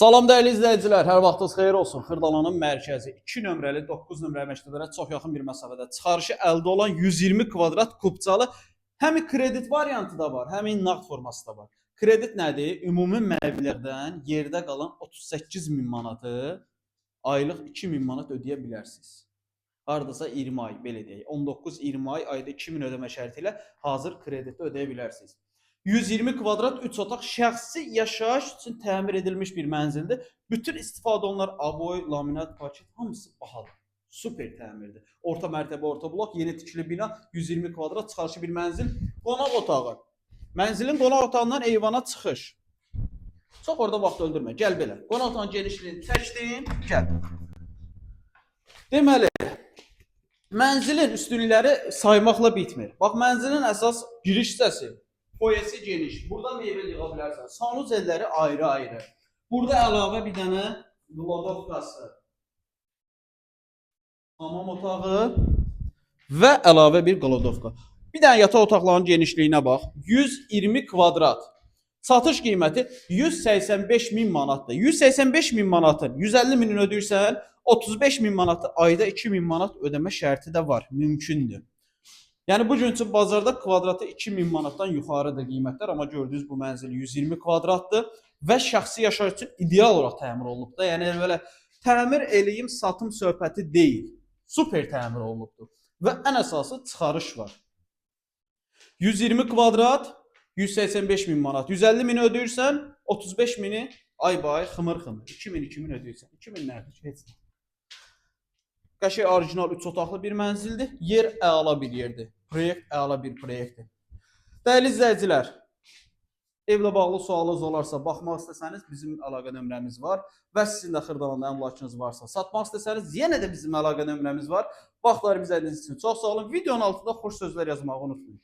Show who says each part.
Speaker 1: Salam dəyərli izləyicilər, hər vaxtınız xeyir olsun. Xırdalanın mərkəzi 2 nömrəli 9 nömrəli məktəblərə çox yaxın bir məsafədə çıxarışı əldə olan 120 kvadrat kubcalı həm kredit variantı da var, həm nağd forması da var. Kredit nədir? Ümumi məbləğdən yerdə qalan 38 min manatı aylıq 2 min manat ödəyə bilərsiniz. Hardasa 20 ay, belə deyək, 19-20 ay ayda 2 min ödəmə şərti ilə hazır krediti ödəyə bilərsiniz. 120 kvadrat 3 otaq şəxsi yaşayış üçün təmir edilmiş bir mənzildir. Bütün istifadə olunan aboy, laminat, paket hamısı bahadır. Super təmirdir. Orta mərtəbə, orta blok, yeni tikili bina, 120 kvadrat çıxarışı bir mənzil, qonaq otağı. Mənzilin qonaq otağından eyvana çıxış. Çox orada vaxt öldürmə. Gəl belə. Qonaq otağının genişliyini çəkdim. Gəl. Deməli, mənzilin üstünləri saymaqla bitmir. Bax, mənzilin əsas giriş hissəsi, foyesi geniş. Burada meyvə yığa bilərsən. Sanuz elləri ayrı-ayrı. Burada əlavə bir dənə qlodovkası, hamam otağı və əlavə bir qlodovka. Bir dənə yataq otaqlarının genişliyinə bax. 120 kvadrat. Satış qiyməti 185 min manatdır. 185 min manatın 150 minin ödəyirsən, 35 min manatı ayda 2 min manat ödəmə şərti də var. Mümkündür. Yəni bu gün üçün bazarda kvadratı 2000 manatdan yuxarıdır qiymətlər, amma gördüyünüz bu mənzil 120 kvadratdır və şəxsi yaşayış üçün ideal olaraq təmir olunubdur. Yəni belə təmir eləyim, satım söhbəti deyil. Super təmir olunubdur və ən əsası çıxarış var. 120 kvadrat 185 min manat. 150 mini ödəyirsən, 35 mini ay-bay xımır-xımır. 2000 ödəyirsən. 2000 nədir? Heç nə. Qəşəng orijinal 3 otaqlı bir mənzildir. Yer əla bir yerdir. Proyekt əla bir proyektdir. Dəyərli izləyicilər, evlə bağlı sualınız olarsa, baxmaq istəsəniz bizim əlaqə nömrəmiz var və sizin də Xırdalanda əmlakınız varsa, satmaq istəsəniz yenə də bizim əlaqə nömrəmiz var. Vaxtlarınızı izlədiyiniz üçün çox sağ olun. Videonun altında xoş sözlər yazmağı unutmayın.